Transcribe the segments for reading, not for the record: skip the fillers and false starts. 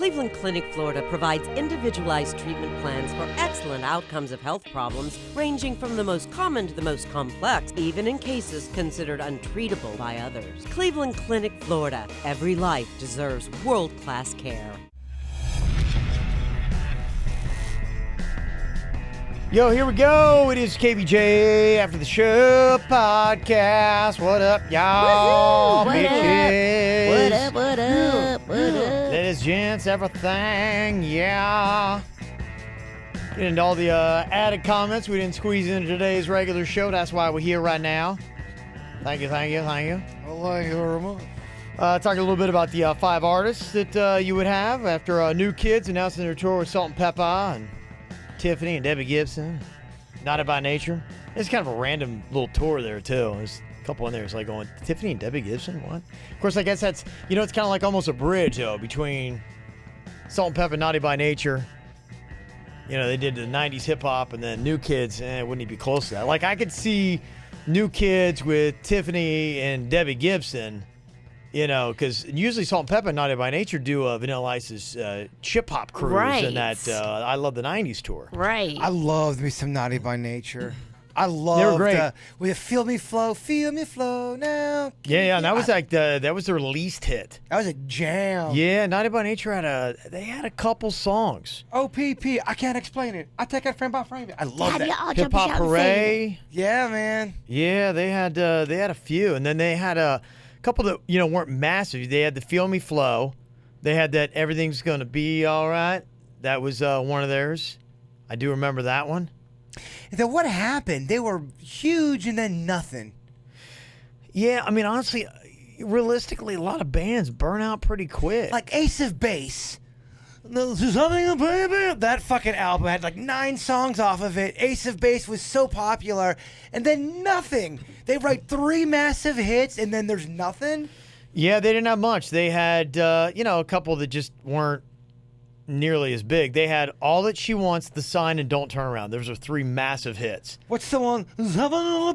Cleveland Clinic, Florida provides individualized treatment plans for excellent outcomes of health problems ranging from the most common to the most complex, even in cases considered untreatable by others. Cleveland Clinic, Florida. Every life deserves world-class care. Yo, here we go. It is KVJ After the Show Podcast. What up, y'all? What bitches? What up, what up, what up? Ladies, gents, everything. Yeah. Get into all the added comments we didn't squeeze into today's regular show. That's why we're here right now. Thank you, thank you, thank you. Well, thank you very much. Talking a little bit about the 5 artists that you would have after New Kids announcing their tour with Salt and Pepper and Tiffany and Debbie Gibson, Naughty by Nature. It's kind of a random little tour there, too. There's a couple in there. It's like going, Tiffany and Debbie Gibson? What? Of course, I guess that's, it's kind of like almost a bridge, though, between Salt and Pepper and Naughty by Nature. They did the 90s hip-hop and then New Kids, and it wouldn't even be close to that. Like, I could see New Kids with Tiffany and Debbie Gibson, because usually Salt and Pepper and Naughty by Nature do Vanilla Ice's Chip Hop cruise and that I Love the 90s tour. Right. I loved me some Naughty by Nature. I loved they were great. With Feel Me Flow now. Yeah, and that was that was their least hit. That was a jam. Yeah, Naughty by Nature had a couple songs. OPP, I can't explain it. I take it frame by frame. I love that. Hip Hop Hooray. Yeah, man. Yeah, they had a few, and then they had a couple that weren't massive. They had the Feel Me Flow. They had that Everything's Gonna Be All Right. That was one of theirs. I do remember that one. And then what happened? They were huge and then nothing. Yeah, I mean, honestly, realistically, a lot of bands burn out pretty quick. Like Ace of Base. Baby. That fucking album had like 9 songs off of it. Ace of Base was so popular, and then nothing. They write 3 massive hits, and then there's nothing. Yeah, they didn't have much. They had, a couple that just weren't nearly as big. They had All That She Wants, The Sign, and Don't Turn Around. Those are 3 massive hits. What's the one? All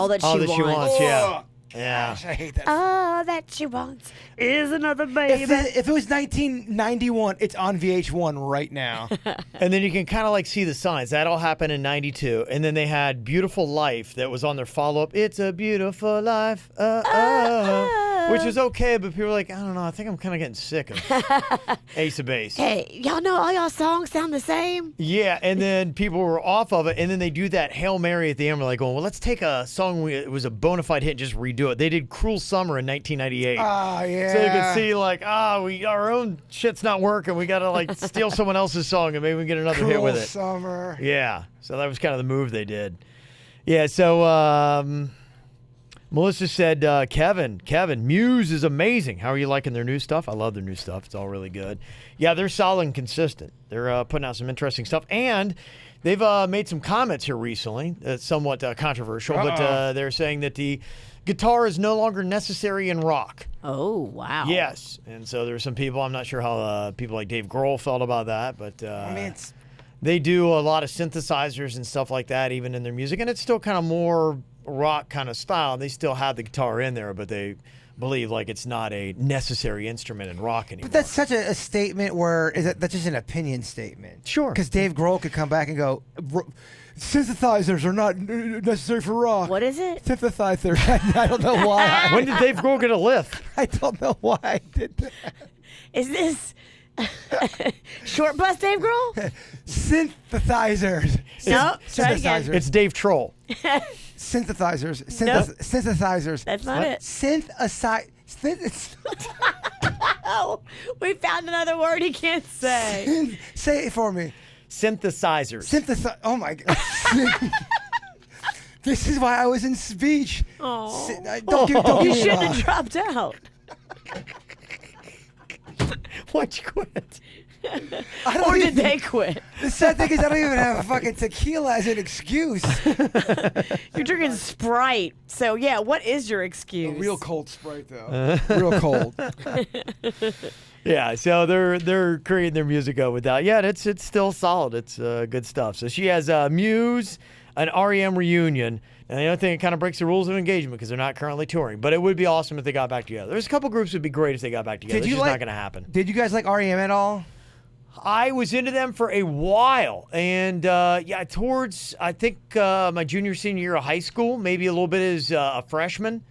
That She Wants. Yeah. Yeah. Gosh, I hate that. All that she wants is another baby. If it was 1991, it's on VH1 right now. And then you can kind of like see the signs. That all happened in 92. And then they had Beautiful Life that was on their follow-up. It's a Beautiful Life. Which was okay, but people were like, I don't know, I think I'm kind of getting sick of Ace of Base. Hey, y'all know all y'all songs sound the same? Yeah, and then people were off of it, and then they do that Hail Mary at the end. We're like, well, let's take a song it was a bona fide hit and just redo it. They did Cruel Summer in 1998. Oh, yeah. So you could see, like, our own shit's not working. We got to, like, steal someone else's song and maybe we get another hit with it. Cruel Summer. Yeah, so that was kind of the move they did. Yeah, so Melissa said, Kevin, Muse is amazing. How are you liking their new stuff? I love their new stuff. It's all really good. Yeah, they're solid and consistent. They're putting out some interesting stuff. And they've made some comments here recently. That's somewhat controversial, but they're saying that the guitar is no longer necessary in rock. Oh, wow. Yes. And so there's some people, I'm not sure how people like Dave Grohl felt about that, but they do a lot of synthesizers and stuff like that even in their music. And it's still kind of more rock kind of style. They still have the guitar in there, but they believe like it's not a necessary instrument in rock anymore. But that's such a statement where that's just an opinion statement. Sure. Because Dave Grohl could come back and go, synthesizers are not necessary for rock. What is it? Synthesizers. I don't know why. When did Dave Grohl get a lift? I don't know why I did that. Is this Short Bus Dave Grohl? Synthesizers. No, try again. Synthesizers. It's Dave Troll. Synthesizers. Nope. Synthesizers. That's not it. Oh, we found another word he can't say. Say it for me. Synthesizers. Oh my God. This is why I was in speech. Oh, Don't give you me shouldn't a- have dropped out. Why'd you quit? Or did they quit? The sad thing is I don't even have fucking tequila as an excuse. You're drinking Sprite. So, yeah, what is your excuse? A real cold Sprite, though. Real cold. Yeah, so they're creating their music with that. Yeah, it's still solid. It's good stuff. So she has Muse, an REM reunion. And the other thing, it kind of breaks the rules of engagement because they're not currently touring. But it would be awesome if they got back together. There's a couple groups that would be great if they got back together. It's just not going to happen. Did you guys like REM at all? I was into them for a while. And, towards, I think, my junior, senior year of high school, maybe a little bit as a freshman,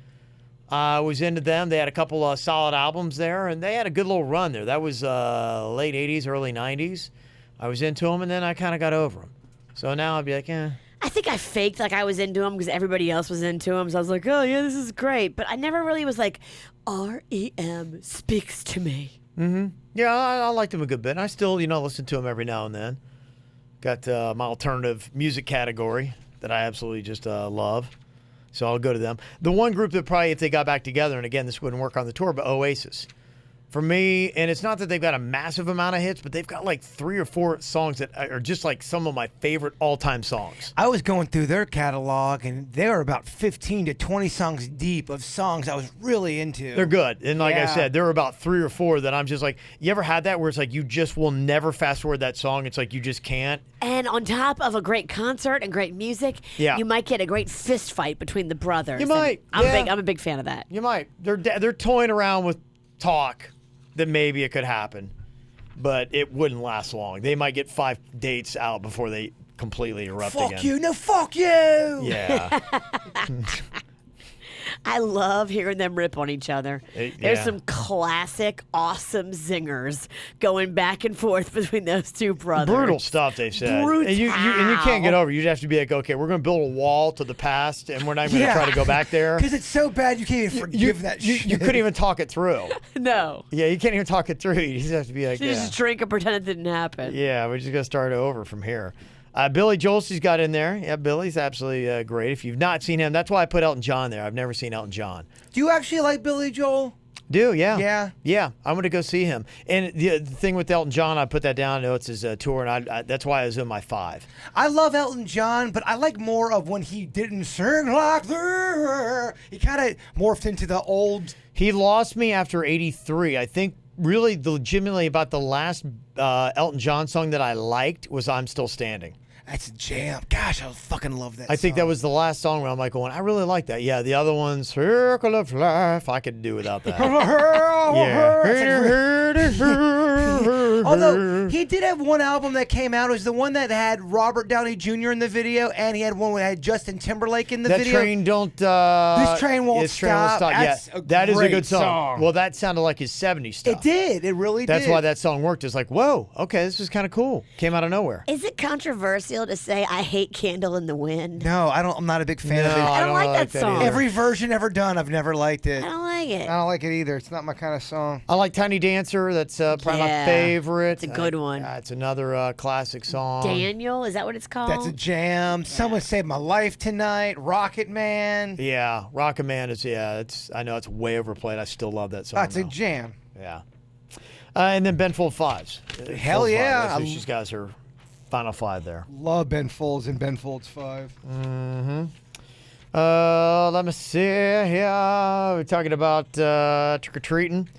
I was into them. They had a couple solid albums there, and they had a good little run there. That was late 80s, early 90s. I was into them, and then I kind of got over them. So now I'd be like, I think I faked like I was into him because everybody else was into him. So I was like, oh, yeah, this is great. But I never really was like, REM speaks to me. Mm-hmm. Yeah, I liked him a good bit. I still, listen to him every now and then. Got my alternative music category that I absolutely just love. So I'll go to them. The one group that probably, if they got back together, and again, this wouldn't work on the tour, but Oasis. For me, and it's not that they've got a massive amount of hits, but they've got like 3 or 4 songs that are just like some of my favorite all-time songs. I was going through their catalog, and they were about 15 to 20 songs deep of songs I was really into. They're good. And like I said, there were about 3 or 4 that I'm just like, you ever had that where it's like you just will never fast-forward that song? It's like you just can't. And on top of a great concert and great music, you might get a great fist fight between the brothers. You might. I'm a big fan of that. You might. They're toying around with talk that maybe it could happen, but it wouldn't last long. They might get 5 dates out before they completely erupt again. Fuck you. No, fuck you. Yeah. I love hearing them rip on each other. There's some classic, awesome zingers going back and forth between those two brothers. Brutal stuff, they've said. Brutal. And you can't get over it. You just have to be like, okay, we're going to build a wall to the past, and we're not going to try to go back there. Because it's so bad you can't even forgive that shit. You couldn't even talk it through. No. Yeah, you can't even talk it through. You just have to be like, just drink and pretend it didn't happen. Yeah, we're just going to start over from here. Billy Joel's got in there. Yeah, Billy's absolutely great. If you've not seen him, that's why I put Elton John there. I've never seen Elton John. Do you actually like Billy Joel? Yeah. I'm going to go see him. And the thing with Elton John, I put that down. I know it's his tour, and that's why I was in my 5. I love Elton John, but I like more of when he didn't sing like that. He kind of morphed into the old. He lost me after 83. I think really legitimately about the last Elton John song that I liked was I'm Still Standing. That's a jam. Gosh, I fucking love that I think that was the last song where I'm like going, I really like that. Yeah, the other one's Circle of Life. I could do without that. Although he did have one album that came out. It was the one that had Robert Downey Jr. in the video, and he had one that had Justin Timberlake in the video. This train won't stop. That's that is a good song. Well, that sounded like his 70s stuff. It did. It really did. That's why that song worked. It's like, whoa, okay, this is kind of cool. Came out of nowhere. Is it controversial to say I hate Candle in the Wind? No, I'm not a big fan of it. I don't like that song. Every version ever done, I've never liked it. I don't like it. I don't like it either. It's not my kind of song. I like Tiny Dancer. That's probably my favorite. It's a good one. It's another classic song. Daniel, is that what it's called? That's a jam. Someone Saved My Life Tonight. Rocket Man. Yeah, Rocket Man is, I know it's way overplayed. I still love that song. It's a jam. Yeah. And then Ben Folds 5s. Hell yeah. She's got her final 5 there. Love Ben Folds and Ben Folds 5. Mm-hmm. Let me see here. We're talking about trick-or-treating.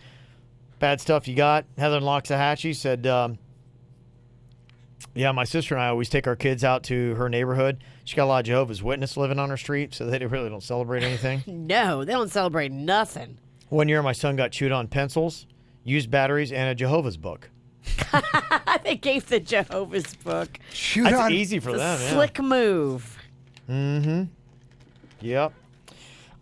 Bad stuff you got. Heather in Loxahatchee said, my sister and I always take our kids out to her neighborhood. She got a lot of Jehovah's Witnesses living on her street, so they really don't celebrate anything. No, they don't celebrate nothing. One year, my son got chewed on pencils, used batteries, and a Jehovah's book. They gave the Jehovah's book. That's easy for them. Slick move. Mm-hmm. Yep.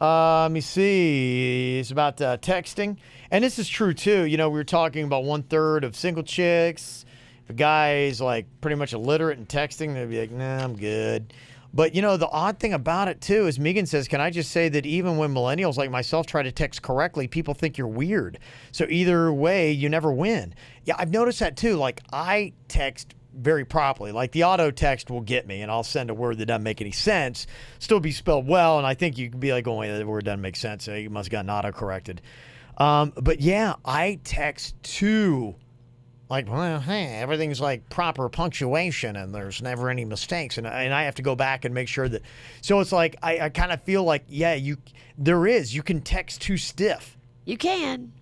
Let me see. It's about texting. And this is true, too. We were talking about 1/3 of single chicks. If a guy is, like, pretty much illiterate in texting, they'd be like, nah, I'm good. But, the odd thing about it, too, is Megan says, can I just say that even when millennials like myself try to text correctly, people think you're weird. So either way, you never win. Yeah, I've noticed that, too. Like, I text very properly. Like, the auto text will get me, and I'll send a word that doesn't make any sense, still be spelled well, and I think you can be like, oh, wait, that word doesn't make sense. So you must have gotten auto-corrected. But, yeah, I text too. Like, well, hey, everything's like proper punctuation and there's never any mistakes. And I have to go back and make sure that. So it's like, I kind of feel like, you can text too stiff. You can.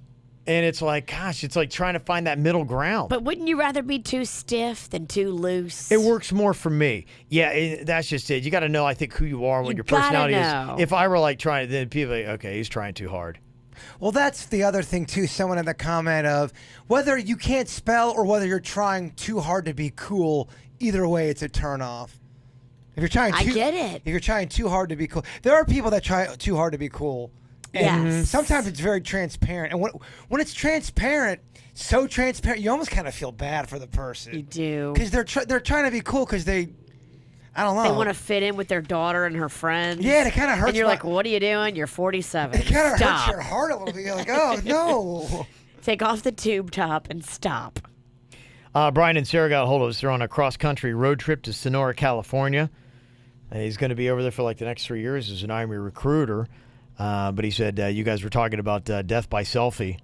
And it's like, gosh, it's like trying to find that middle ground. But wouldn't you rather be too stiff than too loose? It works more for me. Yeah, that's just it. You got to know, I think, who you are, what your personality know. is. If I were like trying, then people are like, okay, he's trying too hard. Well, that's the other thing, too. Someone in the comment of whether you can't spell or whether you're trying too hard to be cool, either way, it's a turnoff. If you're trying I get it. If you're trying too hard to be cool. There are people that try too hard to be cool. And Yes. sometimes it's very transparent. And when it's transparent, so transparent, you almost kind of feel bad for the person. You do. Because they're trying to be cool because I don't know. They want to fit in with their daughter and her friends. Yeah, and it kind of hurts. And you're like, what are you doing? You're 47. It kind of Stop. hurts your heart a little bit. You're like, oh, no. Take off the tube top and stop. Brian and Sarah got a hold of us. They're on a cross-country road trip to Sonora, California. He's going to be over there for like the next 3 years as an Army recruiter. But he said, you guys were talking about death by selfie.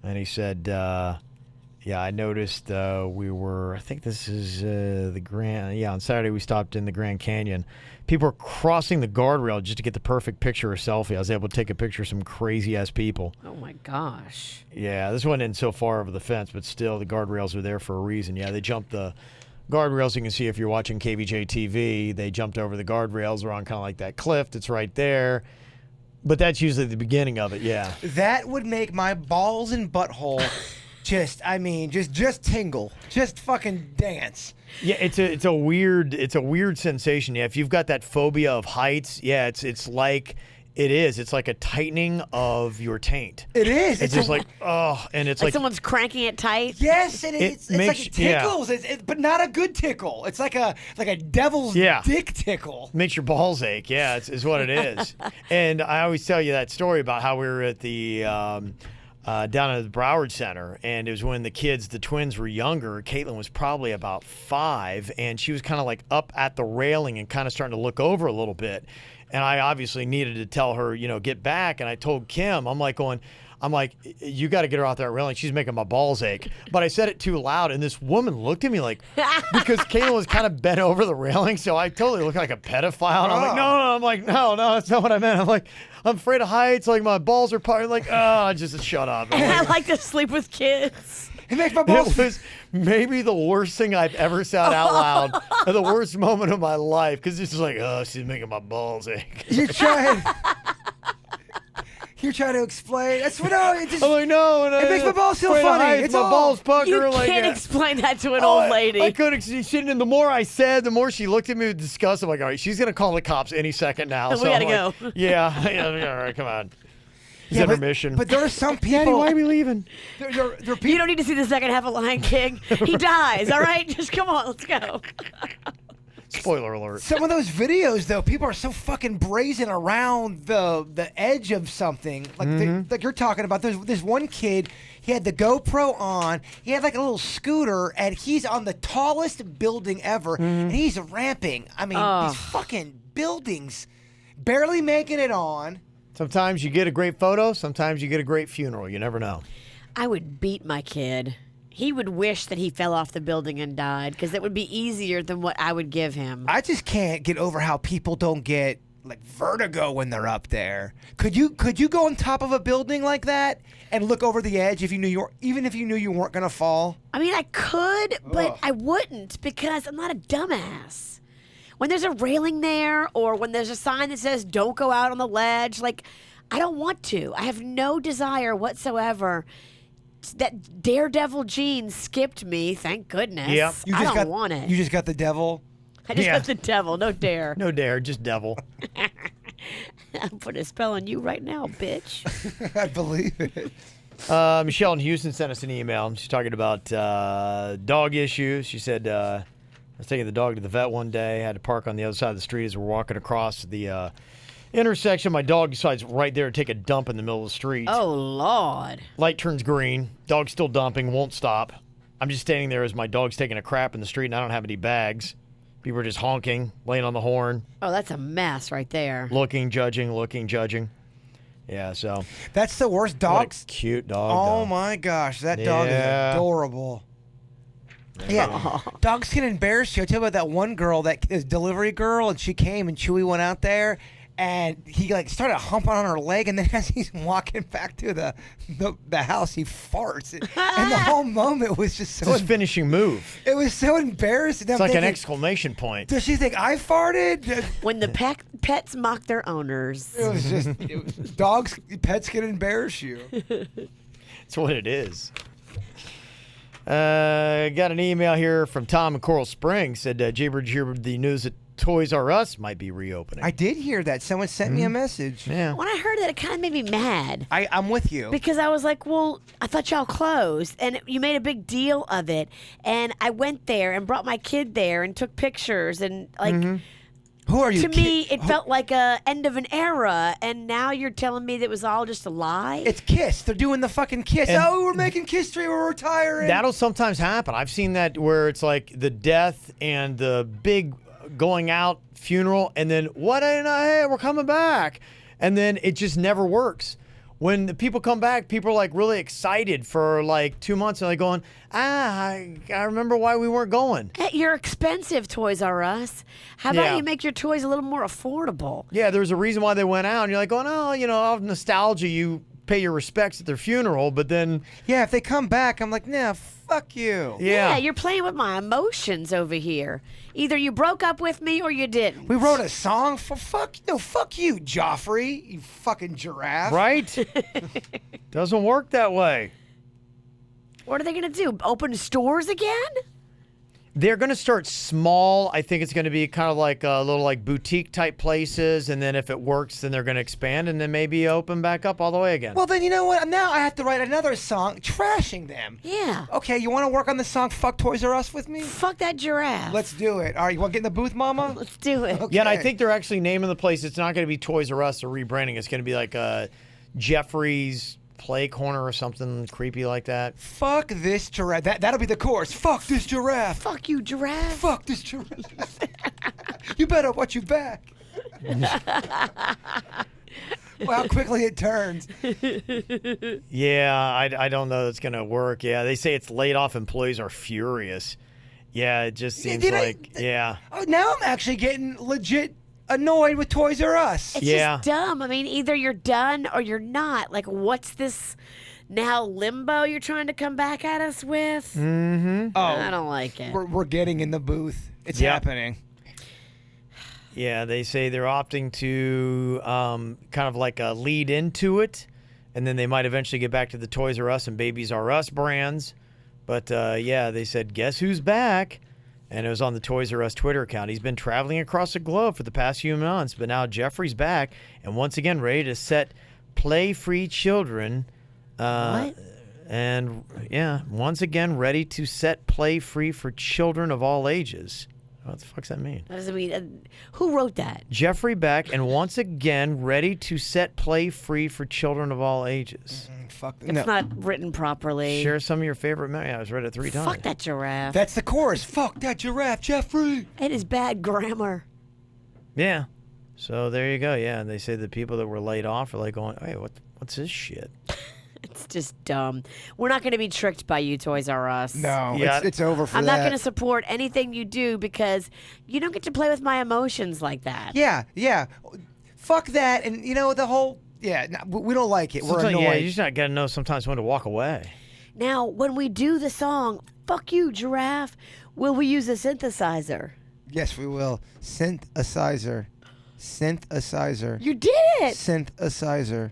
And he said, yeah, I noticed I think this is on Saturday we stopped in the Grand Canyon. People were crossing the guardrail just to get the perfect picture or selfie. I was able to take a picture of some crazy-ass people. Oh, my gosh. Yeah, this one isn't so far over the fence, but still the guardrails are there for a reason. Yeah, they jumped the guardrails. You can see if you're watching KVJ TV, they jumped over the guardrails. They're on kind of like that cliff that's right there. But that's usually the beginning of it, yeah. That would make my balls and butthole just tingle. Just fucking dance. Yeah, it's a weird sensation. Yeah, if you've got that phobia of heights, yeah, it's like it's like a tightening of your taint. It is. It's just like, oh, and it's Like like someone's cranking it tight. Yes, and it's like makes- it tickles, but not a good tickle. It's like a devil's dick tickle. makes your balls ache. Yeah, it's what it is. And I always tell you that story about how we were at the down at the Broward Center, and it was when the twins were younger. Caitlin was probably about 5, and she was kind of like up at the railing and kind of starting to look over a little bit. And I obviously needed to tell her, get back. And I told Kim, I'm like, you got to get her out that railing. She's making my balls ache. But I said it too loud, and this woman looked at me like, because Caitlin was kind of bent over the railing, so I totally looked like a pedophile. And I'm like, no, that's not what I meant. I'm like, I'm afraid of heights. Like, my balls are part. Like, just shut up. And I like to sleep with kids. It makes my balls. It was maybe the worst thing I've ever said out loud, and the worst moment of my life, because it's just like, she's making my balls ache. You're trying to explain. That's what it just. I'm like, no. It makes my balls feel funny. It's my all- balls pucker. You like, can't explain that to an old lady. I couldn't. And the more I said, the more she looked at me with disgust. I'm like, all right, she's going to call the cops any second now. We So gotta I'm like, go. Yeah, all right, come on. It's intermission. But there are some people. Daddy, why are we leaving? There are people. You don't need to see the second half of Lion King. He dies, all right? Just come on, let's go. Spoiler alert. Some of those videos, though, people are so fucking brazen around the edge of something. Like like you're talking about. There's this one kid. He had the GoPro on. He had like a little scooter, and he's on the tallest building ever, and he's ramping. I mean, these fucking buildings, barely making it on. Sometimes you get a great photo. Sometimes you get a great funeral. You never know. I would beat my kid. He would wish that he fell off the building and died because it would be easier than what I would give him. I just can't get over how people don't get like vertigo when they're up there. Could you go on top of a building like that and look over the edge even if you knew you weren't gonna fall? I mean, I could, but I wouldn't because I'm not a dumbass. When there's a railing there or when there's a sign that says don't go out on the ledge, like, I don't want to. I have no desire whatsoever. That daredevil gene skipped me, thank goodness. Yep. I don't want it. You just got the devil. I just got the devil, no dare. No dare, just devil. I'm putting a spell on you right now, bitch. I believe it. Michelle in Houston sent us an email. She's talking about dog issues. She said, I was taking the dog to the vet one day. Had to park on the other side of the street as we're walking across the intersection. My dog decides right there to take a dump in the middle of the street. Oh, Lord. Light turns green. Dog's still dumping, won't stop. I'm just standing there as my dog's taking a crap in the street, and I don't have any bags. People are just honking, laying on the horn. Oh, that's a mess right there. Looking, judging. Yeah, so. That's the worst. What Dogs. a cute dog. Oh though. my gosh, that dog is Yeah. adorable. Yeah, dogs can embarrass you. I tell you about that one girl, that is delivery girl, and she came and Chewy went out there, And he like started humping on her leg, and then as he's walking back to the house, he farts, and the whole moment was just so. It's his finishing move. It was so embarrassing. It's like an exclamation point. Does she think I farted? When the pets mock their owners. It was just pets can embarrass you. That's what it is. Got an email here from Tom in Coral Springs. Said, Jaybird, did you hear the news that Toys R Us might be reopening? I did hear that. Someone sent me a message. Yeah. When I heard that, it kind of made me mad. I'm with you. Because I was like, well, I thought y'all closed, and you made a big deal of it. And I went there and brought my kid there and took pictures. And, like, Who are you? to me, it felt like a end of an era. And now you're telling me that it was all just a lie? It's Kiss. They're doing the fucking Kiss. And we're making Kiss 3. We're retiring. That'll sometimes happen. I've seen that where it's like the death and the big going out funeral, and then hey, we're coming back, and then it just never works. When the people come back, people are like really excited for like 2 months, and they're going, I remember why we weren't going. Hey, you're expensive, Toys R Us. How about you make your toys a little more affordable? Yeah, there's a reason why they went out, and you're like going, out of nostalgia, you pay your respects at their funeral, but then if they come back, I'm like, nah, fuck you. Yeah, you're playing with my emotions over here. Either you broke up with me or you didn't. We wrote a song for fuck you, Joffrey, you fucking giraffe. Right? Doesn't work that way. What are they going to do? Open stores again? They're going to start small. I think it's going to be kind of like a little like boutique type places, and then if it works, then they're going to expand and then maybe open back up all the way again. Well, then you know what? Now I have to write another song trashing them. Yeah. Okay, you want to work on the song "Fuck Toys R Us" with me? Fuck that giraffe. Let's do it. All right, you want to get in the booth, Mama? Let's do it. Okay. Yeah, and I think they're actually naming the place. It's not going to be Toys R Us or rebranding. It's going to be like Jeffrey's Play Corner or something creepy like that. Fuck this giraffe. That'll be the chorus. Fuck this giraffe. Fuck you, giraffe. Fuck this giraffe. You better watch your back. Well, how quickly it turns. Yeah, I don't know that's going to work. Yeah, they say it's laid off employees are furious. Yeah, it just seems yeah. Oh, now I'm actually getting legit annoyed with Toys R Us. It's just dumb. I mean, either you're done or you're not. Like, what's this now limbo you're trying to come back at us with? Mm-hmm. Oh, I don't like it. We're getting in the booth. It's happening. Yeah, they say they're opting to kind of like a lead into it, and then they might eventually get back to the Toys R Us and Babies R Us brands. But they said, guess who's back? And it was on the Toys R Us Twitter account. He's been traveling across the globe for the past few months, but now Jeffrey's back and once again ready to set play-free children. What? And once again ready to set play-free for children of all ages. What the fuck's that mean? What does it mean? Who wrote that? Jeffrey back and once again ready to set play-free for children of all ages. Fuck. It's not written properly. Share some of your favorite memories. I read it 3 times. Fuck that giraffe. That's the chorus. Fuck that giraffe, Jeffrey. It is bad grammar. Yeah. So there you go. Yeah, and they say the people that were laid off are like going, hey, what's this shit? It's just dumb. We're not going to be tricked by you, Toys R Us. No, Yeah. it's over for I'm that. not going to support anything you do because you don't get to play with my emotions like that. Yeah. Fuck that. And you know the whole. Yeah, no, we don't like it. We're Sometimes, annoyed. yeah, you just not got to know sometimes when to walk away. Now, when we do the song, fuck you, giraffe, will we use a synthesizer? Yes, we will. Synthesizer. You did it! Synthesizer.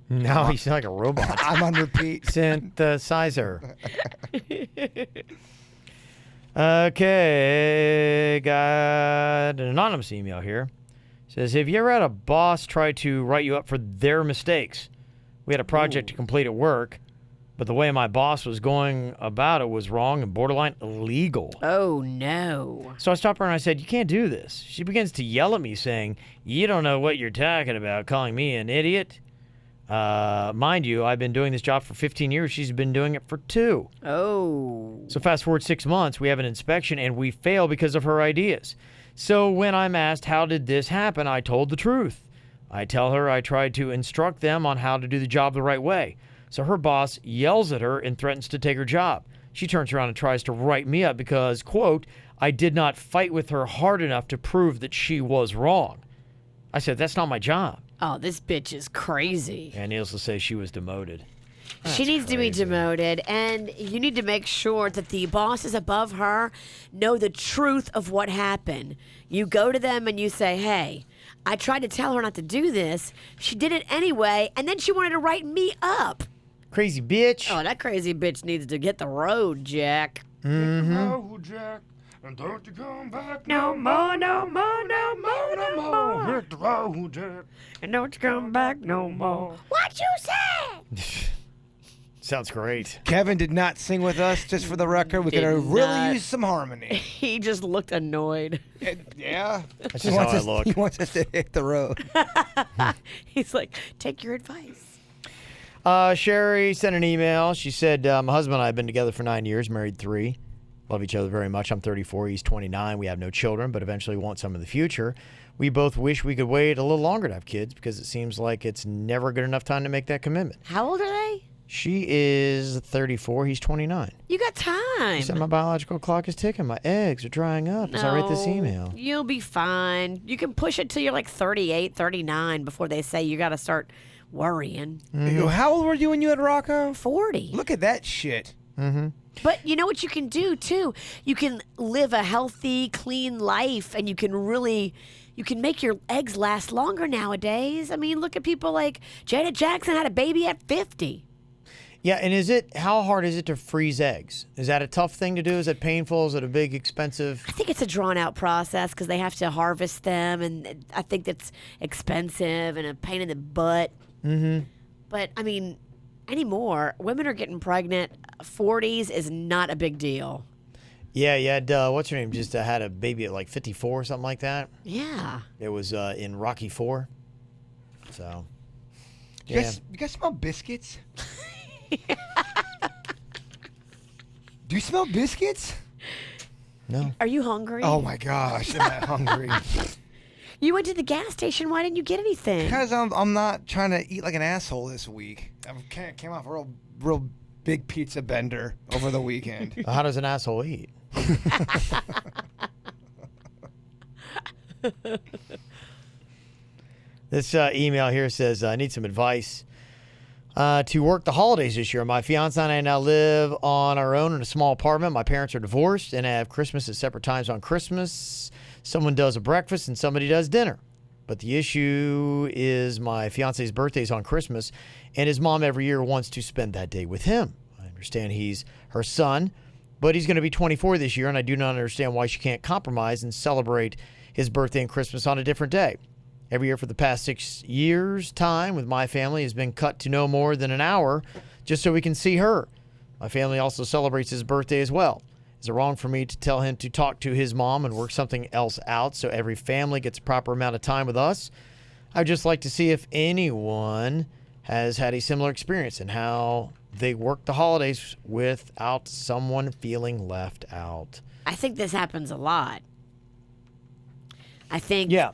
No, you sound like a robot. I'm on repeat. Synthesizer. Okay, got an anonymous email here. Says, have you ever had a boss try to write you up for their mistakes? We had a project to complete at work, but the way my boss was going about it was wrong and borderline illegal. Oh, no. So I stopped her and I said, you can't do this. She begins to yell at me saying, you don't know what you're talking about, calling me an idiot. Mind you, I've been doing this job for 15 years. She's been doing it for 2. Oh. So fast forward 6 months, we have an inspection and we fail because of her ideas. So when I'm asked, how did this happen? I told the truth. I tell her I tried to instruct them on how to do the job the right way. So her boss yells at her and threatens to take her job. She turns around and tries to write me up because, quote, I did not fight with her hard enough to prove that she was wrong. I said, that's not my job. Oh, this bitch is crazy. And needless to say, she was demoted. She needs to be demoted, and you need to make sure that the bosses above her know the truth of what happened. You go to them and you say, hey, I tried to tell her not to do this. She did it anyway, and then she wanted to write me up. Crazy bitch. Oh, that crazy bitch needs to get the road, Jack. Mm-hmm. Hit the road, Jack, and don't you come back no more, no more, no more, no more. Hit the road, Jack, And don't you come back no more. What you said? Sounds great. Kevin did not sing with us, just for the record. We could Did have really not. used some harmony. He just looked annoyed. Yeah. That's just how I look. He wants us to hit the road. He's like, take your advice. Sherry sent an email. She said, my husband and I have been together for 9 years, married 3. Love each other very much. I'm 34. He's 29. We have no children, but eventually want some in the future. We both wish we could wait a little longer to have kids because it seems like it's never good enough time to make that commitment. How old are they? She is 34. He's 29. You got time. She said, my biological clock is ticking. My eggs are drying up as I write this email. You'll be fine. You can push it till you're like 38, 39 before they say you got to start worrying. How old were you when you had Rocco? 40. Look at that shit. But you know what you can do too? You can live a healthy, clean life, and you can make your eggs last longer nowadays. I mean, look at people like Janet Jackson had a baby at 50. Yeah, and how hard is it to freeze eggs? Is that a tough thing to do? Is it painful? Is it a big, expensive? I think it's a drawn-out process because they have to harvest them, and I think that's expensive and a pain in the butt. Mm-hmm. But, I mean, anymore, women are getting pregnant. 40s is not a big deal. Yeah, you had, what's her name? Just had a baby at like 54 or something like that. Yeah. It was in Rocky IV. So, You yeah. guys smell biscuits? Do you smell biscuits? No. Are you hungry? Oh my gosh, am I hungry? You went to the gas station. Why didn't you get anything? Because I'm not trying to eat like an asshole this week. I came off a real big pizza bender over the weekend. How does an asshole eat? This email here says, I need some advice. To work the holidays this year, my fiance and I now live on our own in a small apartment. My parents are divorced and have Christmas at separate times on Christmas. Someone does a breakfast and somebody does dinner. But the issue is my fiance's birthday is on Christmas, and his mom every year wants to spend that day with him. I understand he's her son, but he's going to be 24 this year, and I do not understand why she can't compromise and celebrate his birthday and Christmas on a different day. Every year for the past 6 years, time with my family has been cut to no more than an hour just so we can see her. My family also celebrates his birthday as well. Is it wrong for me to tell him to talk to his mom and work something else out so every family gets a proper amount of time with us? I'd just like to see if anyone has had a similar experience and how they work the holidays without someone feeling left out. I think this happens a lot. I think Yeah.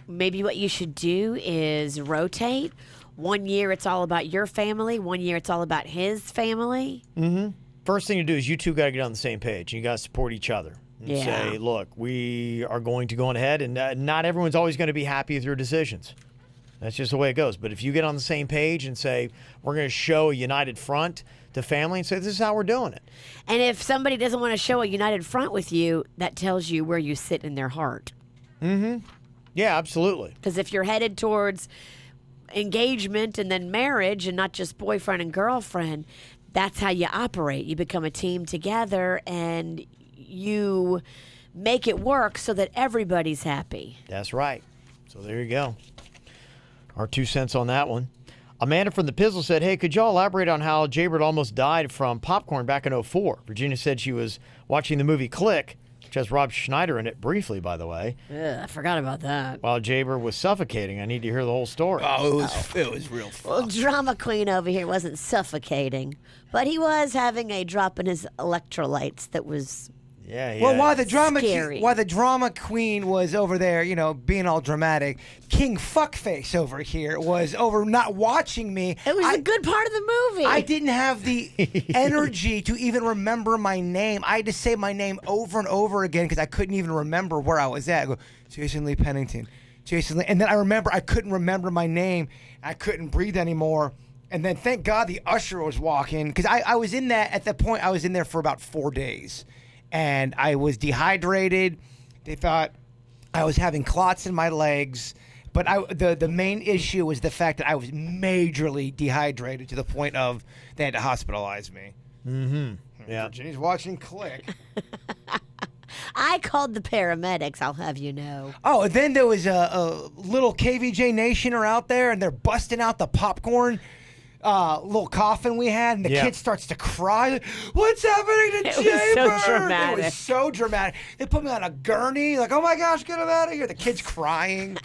maybe what you should do is rotate. 1 year it's all about your family. 1 year it's all about his family. First thing to do is you two got to get on the same page. You got to support each other. And Yeah. say, look, we are going to go on ahead, and not everyone's always going to be happy with your decisions. That's just the way it goes. But if you get on the same page and say, we're going to show a united front to family and say, this is how we're doing it. And if somebody doesn't want to show a united front with you, that tells you where you sit in their heart. Yeah, absolutely. Because if you're headed towards engagement and then marriage and not just boyfriend and girlfriend, that's how you operate. You become a team together and you make it work so that everybody's happy. That's right. So there you go. Our 2 cents on that one. Amanda from the Pizzle said, hey, could y'all elaborate on how Jaybird almost died from popcorn back in 2004? Virginia said she was watching the movie Click, which has Rob Schneider in it briefly, by the way, Ugh, I forgot about that. while Jaybird was suffocating. I need to hear the whole story. Oh, it was real fun. Well, drama queen over here wasn't suffocating, but he was having a drop in his electrolytes that was Yeah, yeah. Well, while Scary. the drama queen was over there, being all dramatic, King Fuckface over here was over not watching me. It was a good part of the movie. I didn't have the energy to even remember my name. I had to say my name over and over again because I couldn't even remember where I was at. I go, Jason Lee Pennington. Jason Lee. And then I remember I couldn't remember my name. I couldn't breathe anymore. And then thank God the usher was walking, because I was in that, at that point, I was in there for about 4 days. And I was dehydrated. They thought I was having clots in my legs. But the main issue was the fact that I was majorly dehydrated to the point of they had to hospitalize me. Mm-hmm. Yeah. Virginia's watching Click. I called the paramedics, I'll have you know. Oh, and then there was a little KVJ Nationer out there, and they're busting out the popcorn little coffin we had, and the kid starts to cry. What's happening to Jaber? It was so dramatic. It was so dramatic. They put me on a gurney, like, oh my gosh, get him out of here. The kid's crying.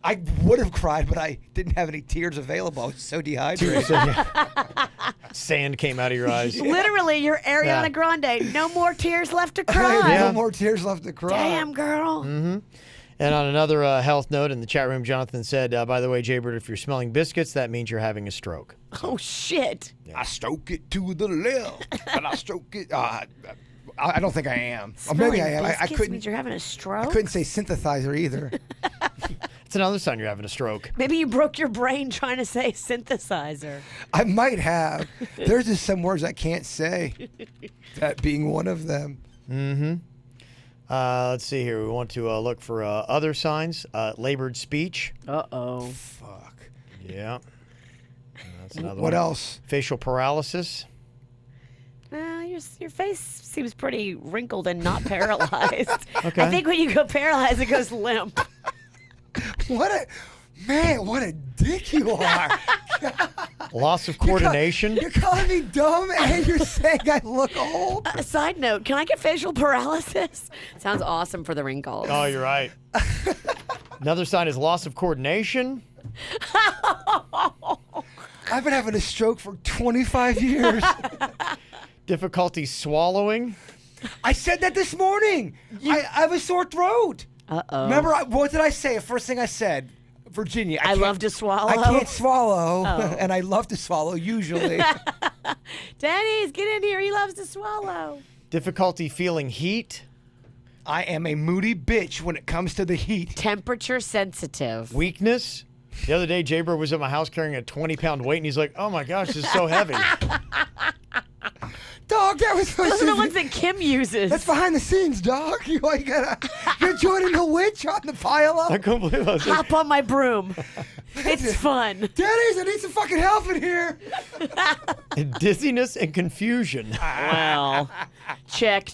I would have cried, but I didn't have any tears available. I was so dehydrated. Sand came out of your eyes. Literally, you're Ariana Grande. No more tears left to cry. No more tears left to cry. Damn, girl. Mm-hmm. And on another health note in the chat room, Jonathan said, by the way, Jaybird, if you're smelling biscuits, that means you're having a stroke. Oh, shit. I stroke it to the left, and I stroke it. I don't think I am. Or Smelling maybe I am. I biscuits couldn't. means you're having a stroke? I couldn't say synthesizer either. It's another sign you're having a stroke. Maybe you broke your brain trying to say synthesizer. I might have. There's just some words I can't say. That being one of them. Mm-hmm. Let's see here. We want to look for other signs. Labored speech. Uh-oh. Fuck. Yeah. That's another What one. else? Facial paralysis. Your face seems pretty wrinkled and not paralyzed. Okay. I think when you go paralyzed, it goes limp. What a dick you are. Loss of coordination. You're calling me dumb and you're saying I look old? A side note, can I get facial paralysis? Sounds awesome for the wrinkles. Oh, you're right. Another sign is loss of coordination. I've been having a stroke for 25 years. Difficulty swallowing. I said that this morning. I have a sore throat. Uh-oh. Remember, what did I say? The first thing I said, Virginia. I love to swallow. I can't swallow, Oh. and I love to swallow usually. Denny's, get in here. He loves to swallow. Difficulty feeling heat. I am a moody bitch when it comes to the heat. Temperature sensitive. Weakness. The other day, Jaber was at my house carrying a 20-pound weight, and he's like, oh, my gosh, this is so heavy. Dog, that was supposed Those are the ones that Kim uses. That's behind the scenes, dog. You're joining the witch on the pile I up. couldn't believe I was like, Hop on my broom. It's fun. Denny's, I need some fucking help in here. dizziness and confusion. Well, check.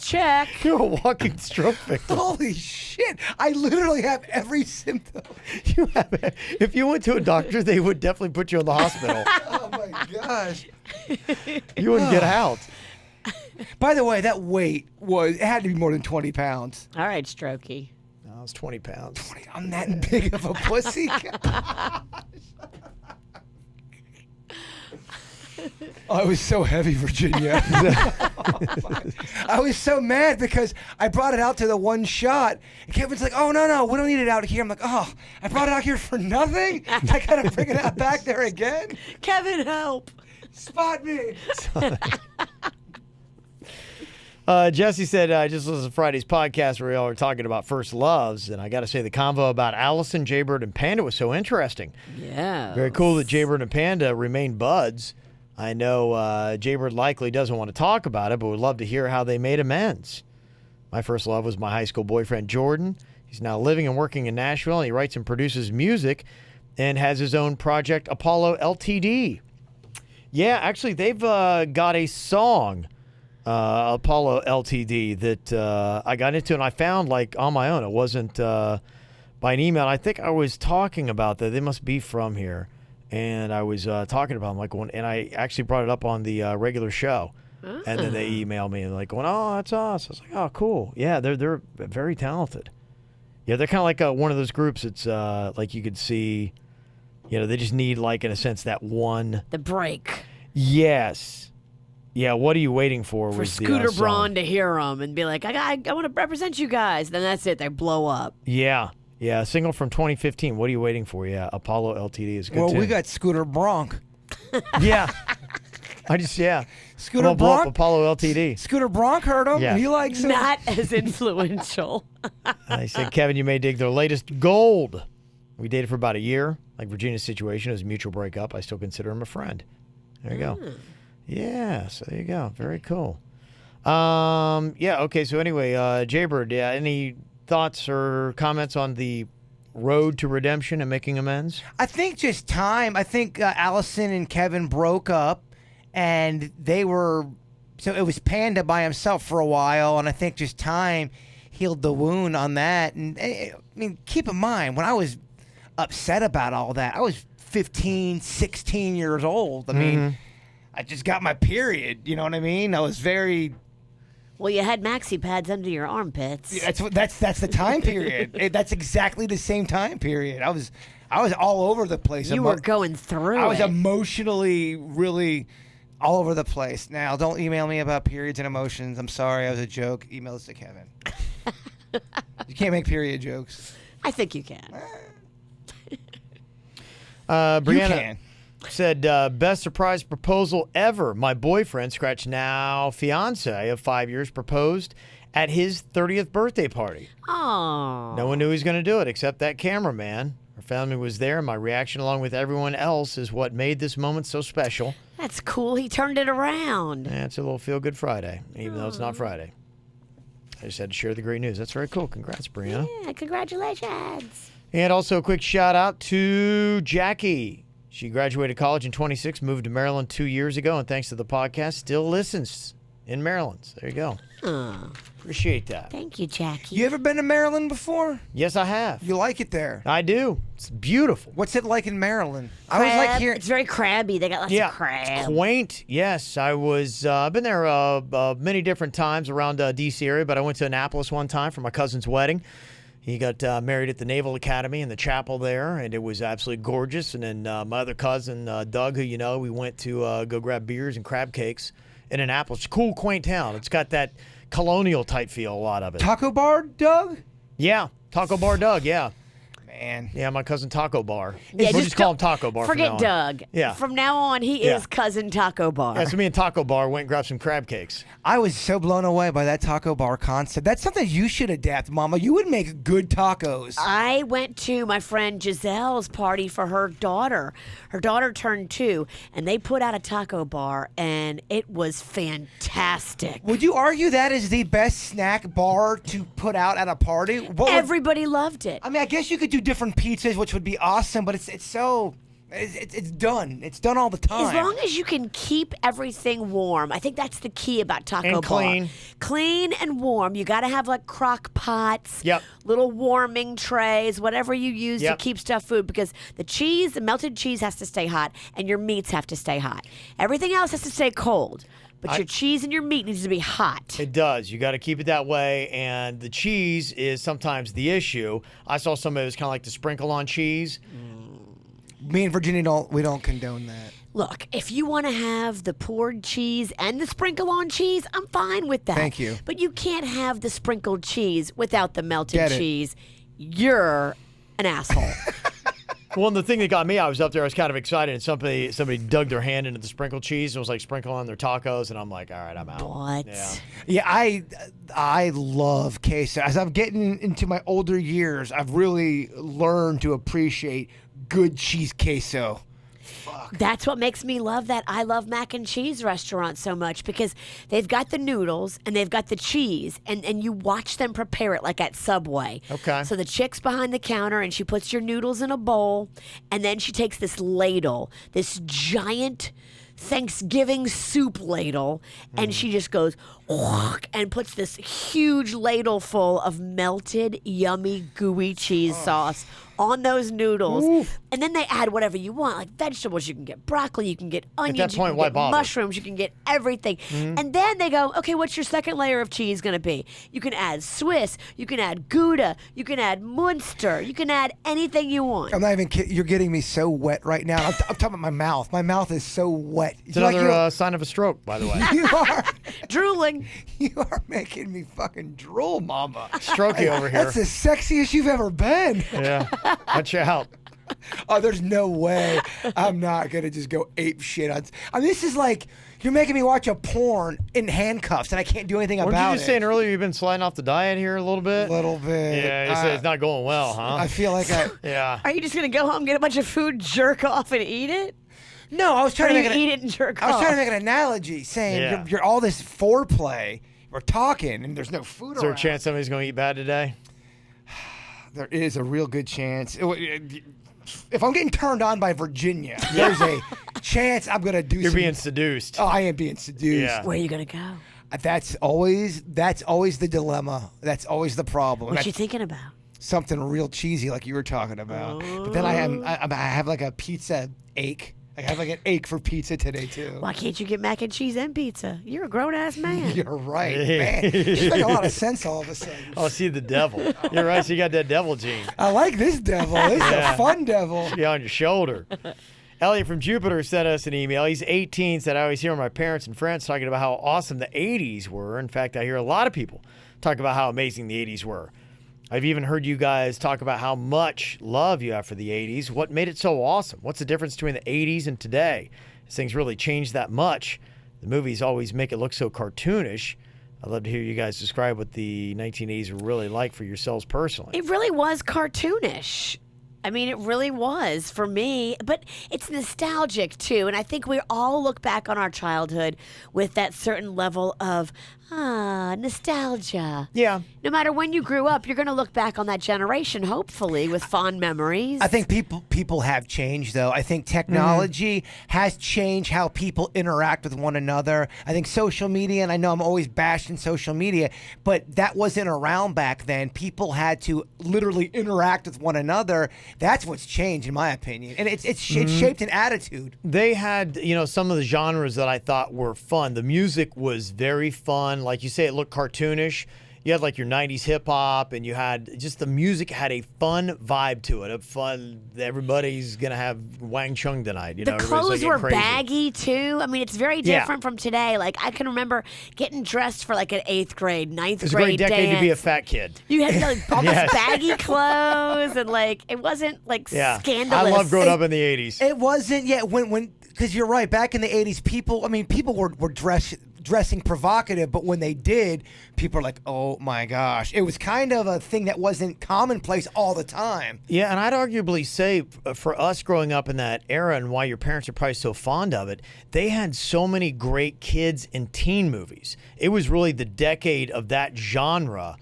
You're a walking stroke victim. Holy shit. I literally have every symptom. If you went to a doctor, they would definitely put you in the hospital. Oh my gosh. You wouldn't get out. By the way, that weight it had to be more than 20 pounds. All right, Strokey. No, it's 20 pounds. I'm that big of a pussy. I was so heavy, Virginia. I was so mad because I brought it out to the one shot. And Kevin's like, oh, no, we don't need it out here. I'm like, oh, I brought it out here for nothing? I got to bring it out back there again? Kevin, help. Spot me. Jesse said, I just listened to Friday's podcast where y'all were talking about first loves, and I got to say the convo about Allison, Jaybird, and Panda was so interesting. Yeah. Very cool that Jaybird and Panda remain buds. I know Jaybird likely doesn't want to talk about it, but would love to hear how they made amends. My first love was my high school boyfriend, Jordan. He's now living and working in Nashville, and he writes and produces music and has his own project, Apollo Ltd. Yeah, actually, they've got a song, Apollo Ltd, that I got into and I found like on my own. It wasn't by an email. I think I was talking about that. They must be from here. And I was talking about them, like, and I actually brought it up on the regular show. And then they emailed me and like going, oh, that's us. I was like, oh, cool. Yeah, they're very talented. Yeah, they're kind of like one of those groups that's like you could see, you know, they just need like, in a sense, that one. The break. Yes. Yeah, what are you waiting for? For was Scooter the, song. Braun to hear them and be like, I want to represent you guys. Then that's it. They blow up. Yeah. Yeah, a single from 2015. What are you waiting for? Yeah, Apollo Ltd is good Well, too. we got Scooter Bronk. Yeah. Scooter I'm gonna blow up Bronc. Apollo LTD. Scooter Bronc heard him. Yeah. He likes him. Not as influential. He said, Kevin, you may dig their latest gold. We dated for about a year. Like Virginia's situation, it was a mutual breakup. I still consider him a friend. There you go. Yeah, so there you go. Very cool. Okay, so anyway, Jaybird, any thoughts or comments on the road to redemption and making amends? I think just time. I think Allison and Kevin broke up, and it was Panda by himself for a while, and I think just time healed the wound on that. And I mean, keep in mind, when I was upset about all that, I was 15, 16 years old. I mean, I just got my period. You know what I mean? I was very... Well, you had maxi pads under your armpits. That's the time period. That's exactly the same time period. I was all over the place. You were going through I was it. emotionally really all over the place. Now, don't email me about periods and emotions. I'm sorry, I was a joke. Email this to Kevin. You can't make period jokes. I think you can. Brianna You can. said, best surprise proposal ever. My boyfriend, scratch now fiance of 5 years, proposed at his 30th birthday party. Oh. No one knew he was going to do it except that cameraman. Our family was there, and my reaction along with everyone else is what made this moment so special. That's cool. He turned it around. And it's a little feel-good Friday, even though it's not Friday. I just had to share the great news. That's very cool. Congrats, Brianna. Yeah, congratulations. And also a quick shout-out to Jackie. She graduated college in 26, moved to Maryland 2 years ago, and thanks to the podcast, still listens in Maryland. So there you go. Oh, Appreciate that. thank you, Jackie. You ever been to Maryland before? Yes, I have. You like it there? I do. It's beautiful. What's it like in Maryland? I was like here. It's very crabby. They got lots of crab. Quaint. Yes, I was. I've been there many different times around D.C. area, but I went to Annapolis one time for my cousin's wedding. He got married at the Naval Academy in the chapel there, and it was absolutely gorgeous. And then my other cousin, Doug, who you know, we went to go grab beers and crab cakes in Annapolis. It's a cool, quaint town. It's got that colonial type feel, a lot of it. Taco bar, Doug? Yeah, Taco Bar Doug, yeah. Man. Yeah, my cousin Taco Bar. Yeah, We'll just call him Taco Bar Forget from now on. Doug. Yeah. From now on, he Yeah. is Cousin Taco Bar. Yeah, so me and Taco Bar went and grabbed some crab cakes. I was so blown away by that taco bar concept. That's something you should adapt, Mama. You would make good tacos. I went to my friend Giselle's party for her daughter. Her daughter turned 2, and they put out a taco bar, and it was fantastic. Would you argue that is the best snack bar to put out at a party? What would- Everybody loved it. I mean, I guess you could do different pizzas, which would be awesome, but it's done. It's done all the time. As long as you can keep everything warm. I think that's the key about Taco And Bar. clean. Clean and warm. You got to have like crock pots, Yep. little warming trays, whatever you use Yep. to keep stuff food, because the melted cheese has to stay hot and your meats have to stay hot. Everything else has to stay cold. But your cheese and your meat needs to be hot. It does. You got to keep it that way, and the cheese is sometimes the issue. I saw somebody who was kind of like the sprinkle on cheese. Me and Virginia don't condone that. Look, if you want to have the poured cheese and the sprinkle on cheese, I'm fine with that. Thank you. But you can't have the sprinkled cheese without the melted Get it. cheese. You're an asshole. Well, and the thing that got me, I was up there, I was kind of excited, and somebody dug their hand into the sprinkled cheese and was like sprinkling on their tacos, and I'm like, all right, I'm out. What? Yeah. Yeah, I love queso. As I'm getting into my older years, I've really learned to appreciate good cheese queso. That's what makes me love that I Love Mac and Cheese restaurant so much, because they've got the noodles and they've got the cheese, and you watch them prepare it like at Subway. Okay. So the chick's behind the counter and she puts your noodles in a bowl, and then she takes this ladle, this giant Thanksgiving soup ladle, and she just goes and puts this huge ladle full of melted, yummy, gooey cheese sauce on those noodles. And then they add whatever you want, like vegetables. You can get broccoli, you can get onions, point, you why can get bother? mushrooms, you can get everything. And then they go, okay, what's your second layer of cheese going to be? You can add Swiss, you can add Gouda, you can add Munster, you can add anything you want. I'm not even kidding. You're getting me so wet right now. I'm talking about my mouth. My mouth is so wet. It's another sign of a stroke, by the way. Drooling. You are making me fucking drool, Mama. Strokey over here. That's the sexiest you've ever been. Yeah. Watch out. Oh, there's no way I'm not going to just go ape shit on. I mean, this is like you're making me watch a porn in handcuffs and I can't do anything about it. Weren't you just saying earlier you've been sliding off the diet here a little bit? A little bit. Yeah, you said it's not going well, huh? I feel like Yeah. Are you just going to go home, get a bunch of food, jerk off, and eat it? No, I was trying Or to you make eat it and jerk I was off? trying to make an analogy saying Yeah. you're all this foreplay. We're talking and there's no food Is there a around. chance somebody's going to eat bad today? There is a real good chance. If I'm getting turned on by Virginia, there's a chance I'm going to do You're some... being seduced. Oh, I am being seduced. Yeah. Where are you going to go? That's always the dilemma. That's always the problem. What you thinking about? Something real cheesy like you were talking about. But then I have like a pizza ache. I have like an ache for pizza today too. Why can't you get mac and cheese and pizza? You're a grown-ass man. You're right, man. You make a lot of sense all of a sudden. Oh, see the devil. You're right. So you got that devil gene. I like this devil. This is a fun devil. Be on your shoulder. Elliot from Jupiter sent us an email. He's 18, said, I always hear my parents and friends talking about how awesome the 80s were. In fact, I hear a lot of people talk about how amazing the 80s were. I've even heard you guys talk about how much love you have for the 80s. What made it so awesome? What's the difference between the 80s and today? Has things really changed that much? The movies always make it look so cartoonish. I'd love to hear you guys describe what the 1980s were really like for yourselves personally. It really was cartoonish. I mean, it really was for me, but it's nostalgic too. And I think we all look back on our childhood with that certain level of nostalgia. Yeah. No matter when you grew up, you're going to look back on that generation, hopefully, with fond memories. I think people have changed, though. I think technology has changed how people interact with one another. I think social media, and I know I'm always bashing social media, but that wasn't around back then. People had to literally interact with one another. That's what's changed, in my opinion. And it's shaped an attitude. They had, some of the genres that I thought were fun. The music was very fun. Like you say, it looked cartoonish. You had like your 90s hip hop, and you had just the music had a fun vibe to it. A fun, everybody's going to have Wang Chung tonight. The clothes were baggy too. I mean, it's very different from today. Like, I can remember getting dressed for like an 8th grade, 9th grade It was a great decade dance. to be a fat kid. You had like almost Yes. baggy clothes, and like it wasn't like scandalous. I love growing up in the 80s. It wasn't, because you're right. Back in the 80s, people were dressing provocative, but when they did, people are like, oh my gosh. It was kind of a thing that wasn't commonplace all the time. Yeah, and I'd arguably say for us growing up in that era and why your parents are probably so fond of it, they had so many great kids and teen movies. It was really the decade of that genre.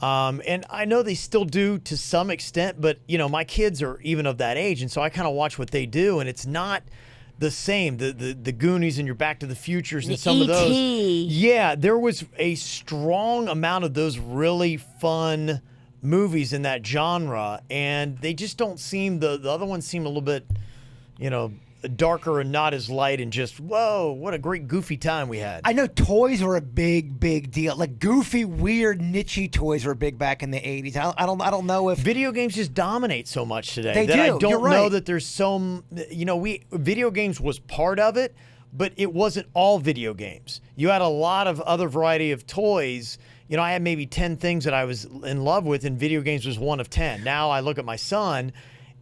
And I know they still do to some extent, but, my kids are even of that age, and so I kind of watch what they do, and it's not the same. The Goonies and your Back to the Futures and some of those. Yeah, there was a strong amount of those really fun movies in that genre, and they just don't seem, the other ones seem a little bit, darker and not as light, and just, whoa, what a great goofy time we had. I know toys were a big deal. Like goofy, weird, niche toys were big back in the 80s. I don't know if video games just dominate so much today They that do. I don't You're know right. that there's video games was part of it, but it wasn't all video games. You had a lot of other variety of toys. I had maybe 10 things that I was in love with, and video games was one of 10. Now I look at my son,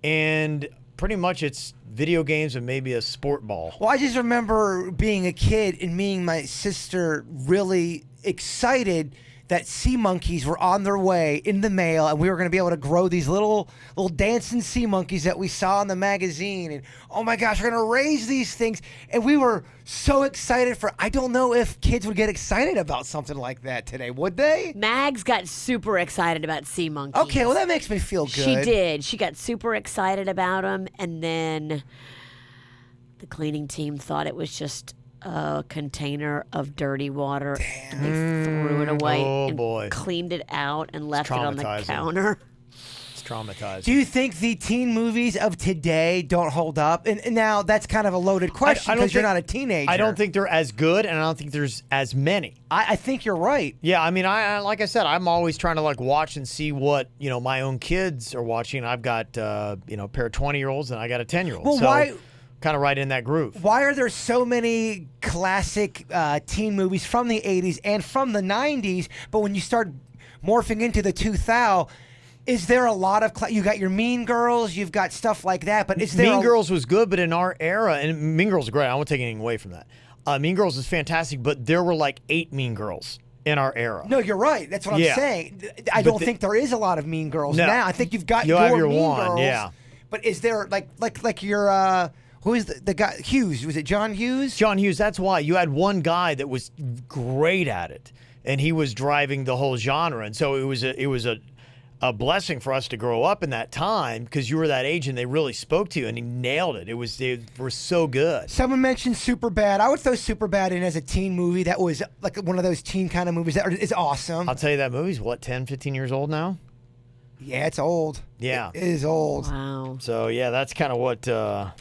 and pretty much it's video games and maybe a sport ball. Well, I just remember being a kid and me and my sister really excited that sea monkeys were on their way in the mail, and we were going to be able to grow these little dancing sea monkeys that we saw in the magazine. And oh my gosh, we're going to raise these things. And we were so excited I don't know if kids would get excited about something like that today, would they? Mags got super excited about sea monkeys. Okay, well, that makes me feel good. She did. She got super excited about them, and then the cleaning team thought it was just a container of dirty water. And they threw it away and cleaned it out and left it on the counter. It's traumatizing. Do you think the teen movies of today don't hold up? And now that's kind of a loaded question because you're not a teenager. I don't think they're as good, and I don't think there's as many. I think you're right. Yeah, I mean, I like I said, I'm always trying to watch and see what my own kids are watching. I've got a pair of 20-year-olds and I got a 10-year-old. Well, why? Kind of right in that groove. Why are there so many classic teen movies from the 80s and from the 90s, but when you start morphing into the 2000s, Is there a lot of you got your Mean Girls, you've got stuff like that, but is there Mean Girls was good, but in our era, and Mean Girls is great. I won't take anything away from that. Mean Girls is fantastic, but there were like 8 Mean Girls in our era. No, you're right. That's what I'm saying. I don't think there is a lot of Mean Girls now. I think you've got have your Mean one, Girls. yeah. But is there like your who is the guy Hughes? Was it John Hughes? John Hughes. That's why you had one guy that was great at it, and he was driving the whole genre, and so it was a blessing for us to grow up in that time because you were that age and they really spoke to you, and he nailed it. They were so good. Someone mentioned Superbad. I would throw Superbad in as a teen movie. That was like one of those teen kind of movies that is awesome. I'll tell you, that movie's 10, 15 years old now? Yeah, it's old. Yeah. It is old. Wow. So, yeah, that's kind of what, kind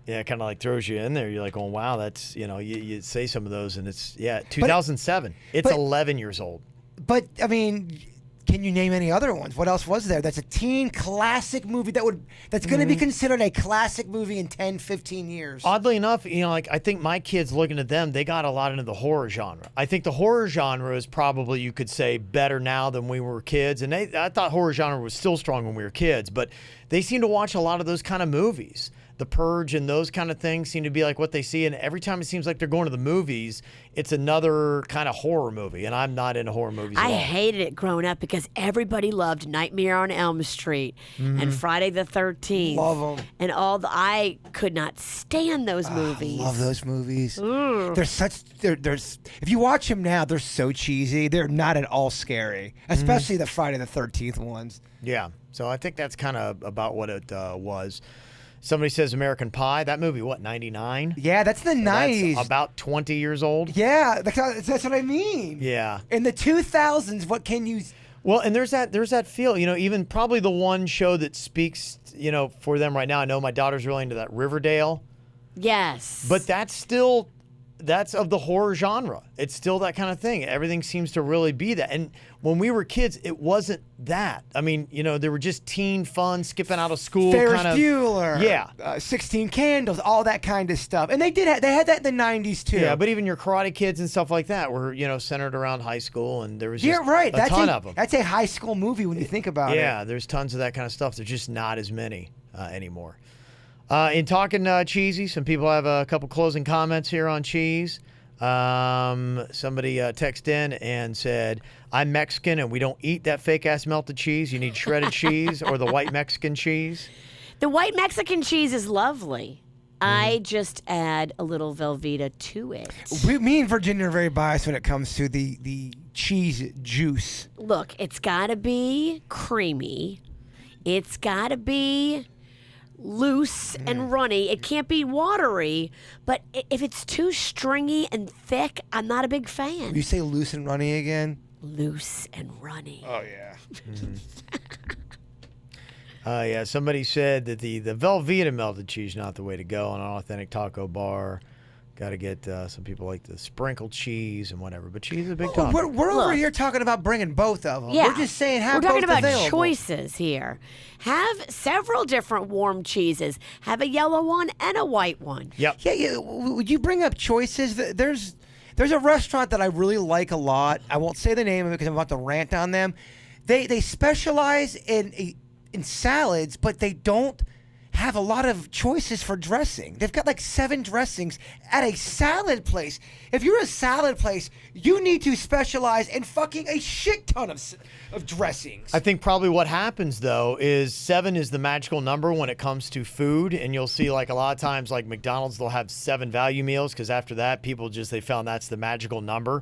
of like throws you in there. You're like, oh, wow, that's, you say some of those, and it's, 2007. It's 11 years old. But, I mean, can you name any other ones? What else was there? That's a teen classic movie that's going to be considered a classic movie in 10, 15 years. Oddly enough, I think my kids looking at them, they got a lot into the horror genre. I think the horror genre is probably, you could say, better now than we were kids. And I thought horror genre was still strong when we were kids, but they seem to watch a lot of those kind of movies. The Purge and those kind of things seem to be like what they see. And every time it seems like they're going to the movies, it's another kind of horror movie. And I'm not into horror movies at all. I hated it growing up because everybody loved Nightmare on Elm Street and Friday the 13th. Love them. And I could not stand those movies. I love those movies. There's if you watch them now, they're so cheesy. They're not at all scary, especially the Friday the 13th ones. Yeah. So I think that's kind of about what it was. Somebody says American Pie. That movie, 99? Yeah, that's the 90s. That's about 20 years old. Yeah, that's what I mean. Yeah. In the 2000s, what can you... Well, and there's that feel, even probably the one show that speaks, for them right now. I know my daughter's really into that Riverdale. Yes. But that's of the horror genre. It's still that kind of thing. Everything seems to really be that. And when we were kids, it wasn't that. I mean, they were just teen fun, skipping out of school. Ferris Bueller. Yeah. 16 Candles, all that kind of stuff. And they had that in the 90s, too. Yeah, but even your Karate Kids and stuff like that were, centered around high school, and there was just a ton of them. That's a high school movie when you think about it. Yeah, there's tons of that kind of stuff. There's just not as many anymore. In talking cheesy, some people have a couple closing comments here on cheese. Somebody texted in and said, I'm Mexican and we don't eat that fake-ass melted cheese. You need shredded cheese or the white Mexican cheese. The white Mexican cheese is lovely. I just add a little Velveeta to it. Me and Virginia are very biased when it comes to the cheese juice. Look, it's got to be creamy. It's got to be loose and runny. It can't be watery, but if it's too stringy and thick, I'm not a big fan. You say loose and runny again? Loose and runny. Oh, yeah. Yeah, somebody said that the Velveeta melted cheese is not the way to go on an authentic taco bar. Got to get some people like the sprinkled cheese and whatever, but cheese is a big topic. We're over here talking about bringing both of them. Yeah. We're just saying have We're talking both about available. choices here. Have several different warm cheeses. Have a yellow one and a white one. Yep. Yeah. Would you bring up choices? There's a restaurant that I really like a lot. I won't say the name of it because I'm about to rant on them. They specialize in salads, but they don't have a lot of choices for dressing. They've got like 7 dressings at a salad place. If you're a salad place, you need to specialize in fucking a shit ton of dressings. I think probably what happens, though, is 7 is the magical number when it comes to food. And you'll see, like, a lot of times, like McDonald's, they'll have 7 value meals because after that, people they found that's the magical number.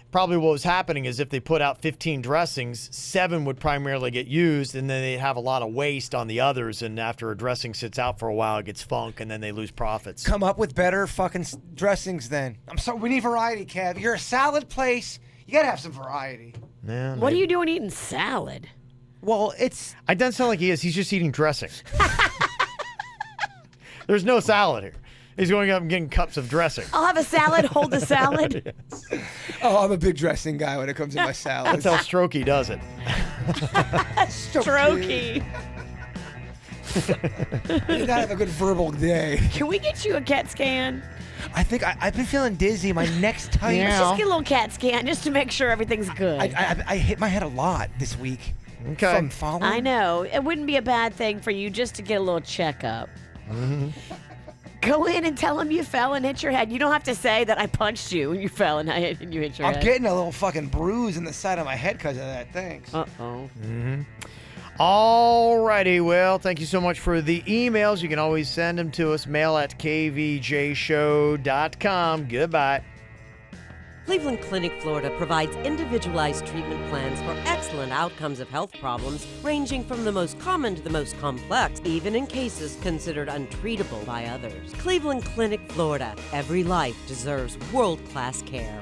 Probably what was happening is if they put out 15 dressings, 7 would primarily get used, and then they'd have a lot of waste on the others. And after a dressing sits out for a while, it gets funk, and then they lose profits. Come up with better fucking dressings then. I'm sorry, we need variety, Kev. You're a salad place. You gotta have some variety. Yeah, What are you doing eating salad? Well, It doesn't sound like he is. He's just eating dressing. There's no salad here. He's going up and getting cups of dressing. I'll have a salad, hold the salad. Yes. Oh, I'm a big dressing guy when it comes to my salads. That's how Strokey does it. Strokey. You gotta have a good verbal day. Can we get you a CAT scan? I think I've been feeling dizzy. My neck's tight. Let's just get a little CAT scan just to make sure everything's good. I hit my head a lot this week. Okay. from falling. I know. It wouldn't be a bad thing for you just to get a little checkup. Go in and tell them you fell and hit your head. You don't have to say that I punched you and you fell and you hit your I'm head. getting a little fucking bruise in the side of my head because of that. Thanks. Uh-oh. All righty. Well, thank you so much for the emails. You can always send them to us. Mail at kvjshow.com. Goodbye. Cleveland Clinic, Florida provides individualized treatment plans for excellent outcomes of health problems ranging from the most common to the most complex, even in cases considered untreatable by others. Cleveland Clinic, Florida. Every life deserves world-class care.